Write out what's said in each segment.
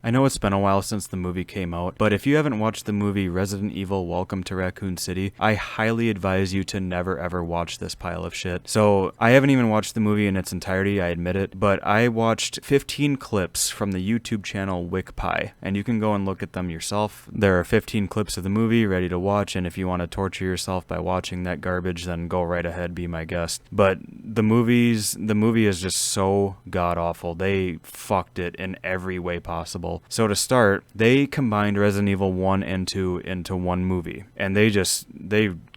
I know it's been a while since the movie came out, but if you haven't watched the movie Resident Evil Welcome to Raccoon City, I highly advise you to never ever watch this pile of shit. So, I haven't even watched the movie in its entirety, I admit it, but I watched 15 clips from the YouTube channel WickPie, and you can go and look at them yourself. There are 15 clips of the movie ready to watch, and if you want to torture yourself by watching that garbage, then go right ahead, be my guest. But the movie is just so god-awful. They fucked it in every way possible. So to start, they combined Resident Evil 1 and 2 into one movie, and they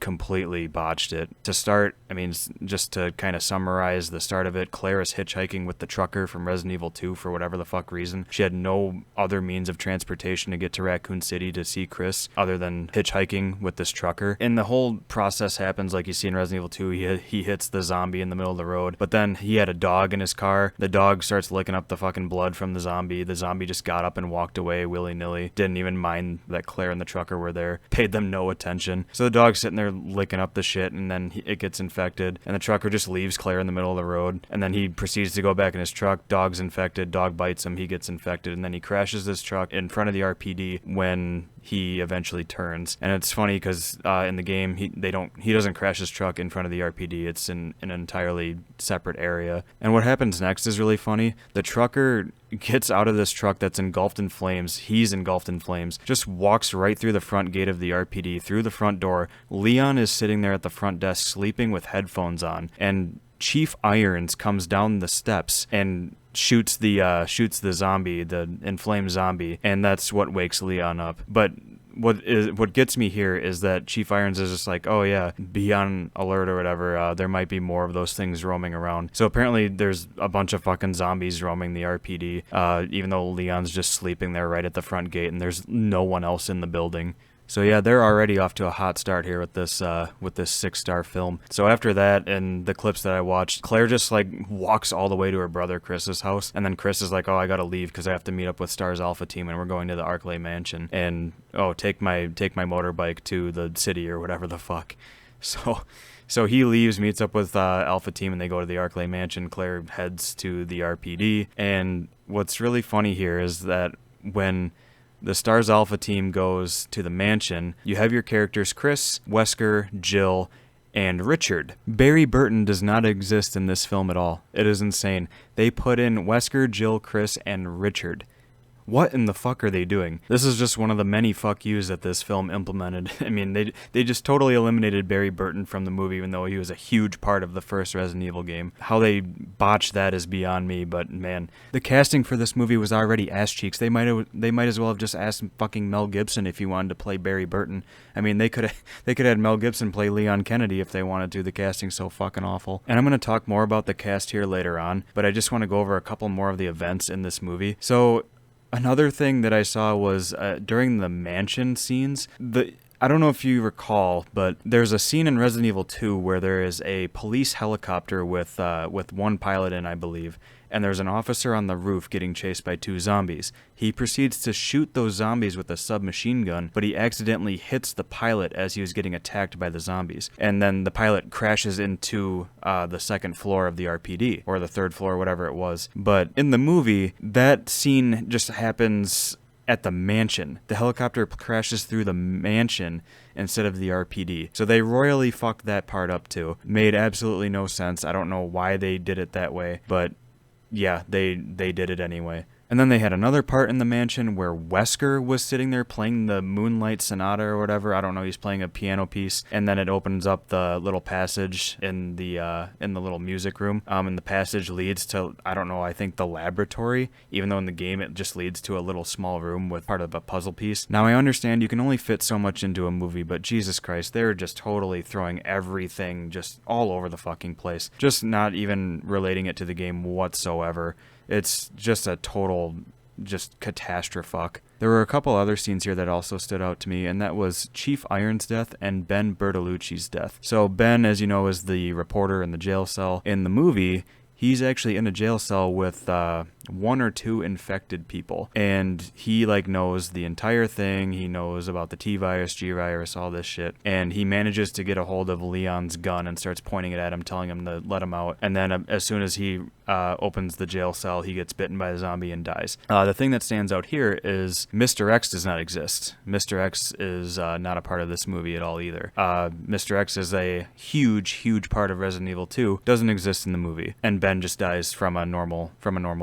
completely botched it. To start, I mean, just to kind of summarize the start of it, Claire is hitchhiking with the trucker from Resident Evil 2 for whatever the fuck reason. She had no other means of transportation to get to Raccoon City to see Chris other than hitchhiking with this trucker. And the whole process happens like you see in Resident Evil 2. He hits the zombie in the middle of the road, but then he had a dog in his car. The dog starts licking up the fucking blood from the zombie. The zombie just got up and walked away willy-nilly. Didn't even mind that Claire and the trucker were there. Paid them no attention. So the dog's sitting there licking up the shit, and then it gets infected, and the trucker just leaves Claire in the middle of the road, and then he proceeds to go back in his truck. Dog's infected. Dog bites him. He gets infected, and then he crashes his truck in front of the RPD when he eventually turns. And it's funny because in the game he doesn't crash his truck in front of the RPD. It's in an entirely separate area. And what happens next is really funny. The trucker gets out of this truck that's engulfed in flames. He's engulfed in flames. Just walks right through the front gate of the RPD, through the front door. Leon is sitting there at the front desk sleeping with headphones on, and Chief Irons comes down the steps and shoots the zombie, the inflamed zombie, and that's what wakes Leon up. But what gets me here is that Chief Irons is just like, oh yeah, be on alert or whatever. There might be more of those things roaming around. So apparently there's a bunch of fucking zombies roaming the RPD, even though Leon's just sleeping there right at the front gate, and there's no one else in the building. So yeah, they're already off to a hot start here with this 6-star film. So after that, and the clips that I watched, Claire just like walks all the way to her brother Chris's house, and then Chris is like, "Oh, I gotta leave because I have to meet up with Star's Alpha Team, and we're going to the Arklay Mansion, and take my motorbike to the city or whatever the fuck." So he leaves, meets up with Alpha Team, and they go to the Arklay Mansion. Claire heads to the RPD, and what's really funny here is that when the Stars Alpha Team goes to the mansion, you have your characters Chris, Wesker, Jill, and Richard. Barry Burton does not exist in this film at all. It is insane. They put in Wesker, Jill, Chris, and Richard. What in the fuck are they doing? This is just one of the many fuck yous that this film implemented. I mean, they just totally eliminated Barry Burton from the movie, even though he was a huge part of the first Resident Evil game. How they botched that is beyond me, but man, the casting for this movie was already ass cheeks. They might as well have just asked fucking Mel Gibson if he wanted to play Barry Burton. I mean, they could have had Mel Gibson play Leon Kennedy if they wanted to. The casting's so fucking awful. And I'm going to talk more about the cast here later on, but I just want to go over a couple more of the events in this movie. So another thing that I saw was during the mansion scenes, I don't know if you recall, but there's a scene in Resident Evil 2 where there is a police helicopter with one pilot in, I believe, and there's an officer on the roof getting chased by 2 zombies. He proceeds to shoot those zombies with a submachine gun, but he accidentally hits the pilot as he was getting attacked by the zombies. And then the pilot crashes into the second floor of the RPD, or the third floor, whatever it was. But in the movie, that scene just happens at the mansion. The helicopter crashes through the mansion instead of the RPD. So they royally fucked that part up too. Made absolutely no sense. I don't know why they did it that way, but yeah, they did it anyway. And then they had another part in the mansion where Wesker was sitting there playing the Moonlight Sonata or whatever. I don't know, he's playing a piano piece. And then it opens up the little passage in the little music room. And the passage leads to, I don't know, I think the laboratory, even though in the game it just leads to a little small room with part of a puzzle piece. Now I understand you can only fit so much into a movie, but Jesus Christ, they're just totally throwing everything just all over the fucking place. Just not even relating it to the game whatsoever. It's just a total catastrophe. There were a couple other scenes here that also stood out to me, and that was Chief Irons' death and Ben Bertolucci's death. So Ben, as you know, is the reporter in the jail cell. In the movie, he's actually in a jail cell with one or two infected people, and he like knows the entire thing. He knows about the T virus, G virus, all this shit, and he manages to get a hold of Leon's gun and starts pointing it at him, telling him to let him out. And then as soon as he opens the jail cell, he gets bitten by the zombie and dies. The thing that stands out here is Mr. X does not exist. Mr. X is not a part of this movie at all either. Mr. X is a huge part of Resident Evil 2, doesn't exist in the movie, and Ben just dies from a normal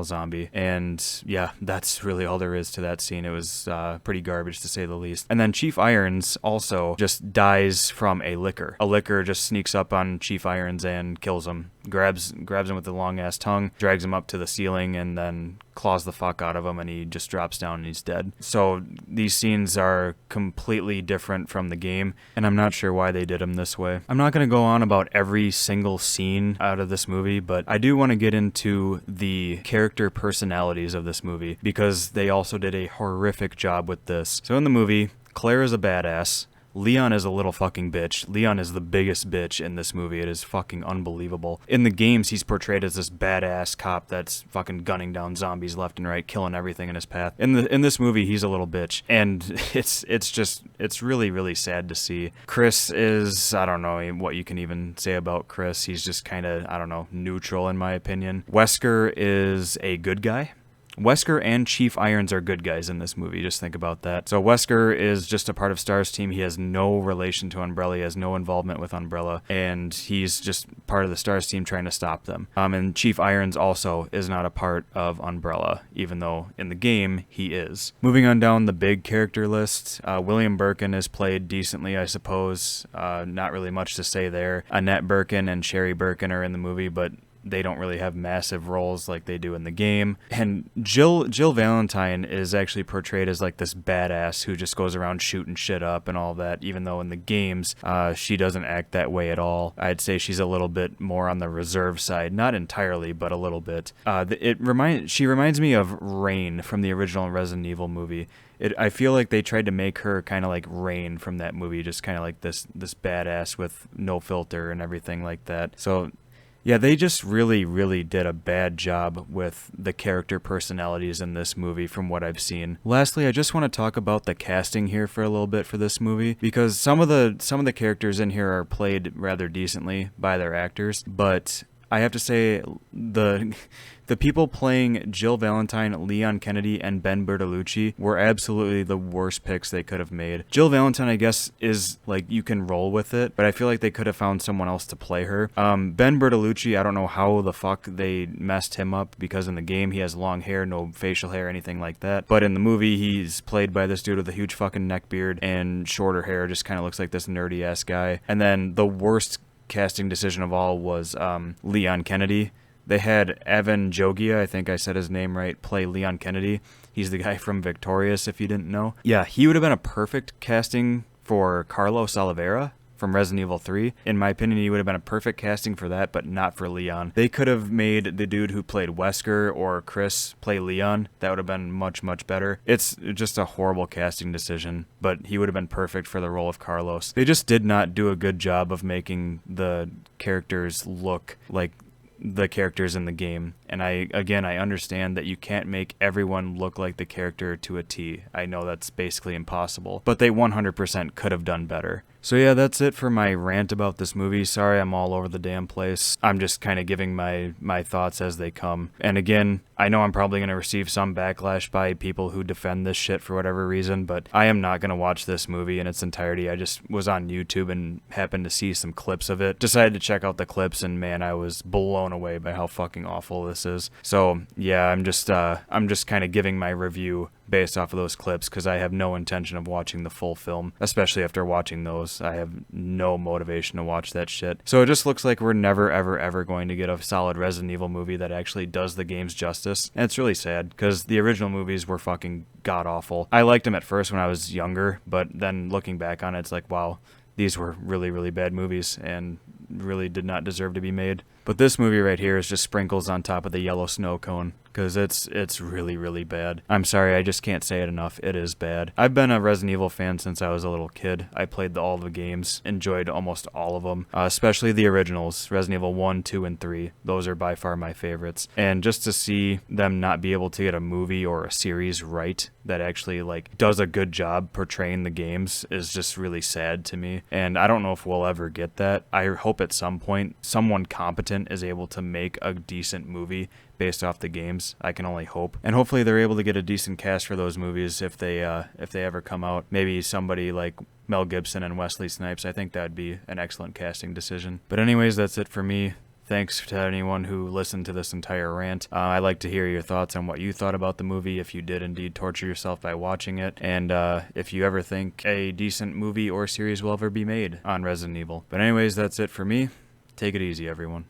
zombie. And yeah, that's really all there is to that scene. It was pretty garbage to say the least. And then Chief Irons also just dies from a licker. A licker just sneaks up on Chief Irons and kills him. Grabs him with the long ass tongue, drags him up to the ceiling, and then claws the fuck out of him, and he just drops down and he's dead. So these scenes are completely different from the game, and I'm not sure why they did them this way. I'm not going to go on about every single scene out of this movie, but I do want to get into the character personalities of this movie, because they also did a horrific job with this. So in the movie, Claire is a badass. Leon is a little fucking bitch. Leon is the biggest bitch in this movie. It is fucking unbelievable. In the games, he's portrayed as this badass cop that's fucking gunning down zombies left and right, killing everything in his path. In this movie, he's a little bitch, and it's really sad to see. Chris is, I don't know what you can even say about Chris. He's just kind of, I don't know, neutral in my opinion. Wesker is a good guy. Wesker and Chief Irons are good guys in this movie. Just think about that. So Wesker is just a part of STAR's team. He has no relation to Umbrella. He has no involvement with Umbrella. And he's just part of the STAR's team trying to stop them. And Chief Irons also is not a part of Umbrella, even though in the game he is. Moving on down the big character list, William Birkin is played decently, I suppose. Not really much to say there. Annette Birkin and Sherry Birkin are in the movie, but they don't really have massive roles like they do in the game. And Jill Valentine is actually portrayed as like this badass who just goes around shooting shit up and all that, even though in the games she doesn't act that way at all. I'd say she's a little bit more on the reserve side, not entirely, but a little bit. She reminds me of Rain from the original Resident Evil movie. I feel like they tried to make her kind of like Rain from that movie, just kind of like this badass with no filter and everything like that. So yeah, they just really did a bad job with the character personalities in this movie from what I've seen. Lastly, I just want to talk about the casting here for a little bit for this movie, because some of the characters in here are played rather decently by their actors, but I have to say the people playing Jill Valentine, Leon Kennedy, and Ben Bertolucci were absolutely the worst picks they could have made. Jill Valentine, I guess, is like, you can roll with it, but I feel like they could have found someone else to play her. Ben Bertolucci, I don't know how the fuck they messed him up, because in the game he has long hair, no facial hair, anything like that. But in the movie, he's played by this dude with a huge fucking neck beard and shorter hair, just kind of looks like this nerdy ass guy. And then the worst casting decision of all was Leon Kennedy. They had Evan Jogia, I think I said his name right, play Leon Kennedy. He's the guy from Victorious, if you didn't know. Yeah, he would have been a perfect casting for Carlos Oliveira from Resident Evil 3. In my opinion, he would have been a perfect casting for that, but not for Leon. They could have made the dude who played Wesker or Chris play Leon. That would have been much better. It's just a horrible casting decision, but he would have been perfect for the role of Carlos. They just did not do a good job of making the characters look like the characters in the game. And I understand that you can't make everyone look like the character to a T. I know that's basically impossible, but they 100% could have done better. So yeah, that's it for my rant about this movie. Sorry I'm all over the damn place. I'm just kind of giving my thoughts as they come. And again, I know I'm probably going to receive some backlash by people who defend this shit for whatever reason, but I am not going to watch this movie in its entirety. I just was on YouTube and happened to see some clips of it. Decided to check out the clips, and man, I was blown away by how fucking awful this is. So yeah, I'm just kind of giving my review based off of those clips, because I have no intention of watching the full film, especially after watching those. I have no motivation to watch that shit. So it just looks like we're never ever going to get a solid Resident Evil movie that actually does the games justice. And it's really sad, because the original movies were fucking god awful. I liked them at first when I was younger, but then looking back on it, it's like, wow, these were really bad movies and really did not deserve to be made. But this movie right here is just sprinkles on top of the yellow snow cone, because it's really, really bad. I'm sorry, I just can't say it enough. It is bad. I've been a Resident Evil fan since I was a little kid. I played all the games, enjoyed almost all of them, especially the originals, Resident Evil 1, 2, and 3. Those are by far my favorites. And just to see them not be able to get a movie or a series right that actually like does a good job portraying the games is just really sad to me. And I don't know if we'll ever get that. I hope at some point someone competent is able to make a decent movie based off the games. I can only hope. And hopefully they're able to get a decent cast for those movies if they ever come out. Maybe somebody like Mel Gibson and Wesley Snipes. I think that'd be an excellent casting decision. But anyways, that's it for me. Thanks to anyone who listened to this entire rant. I'd like to hear your thoughts on what you thought about the movie, if you did indeed torture yourself by watching it, and if you ever think a decent movie or series will ever be made on Resident Evil. But anyways, that's it for me. Take it easy, everyone.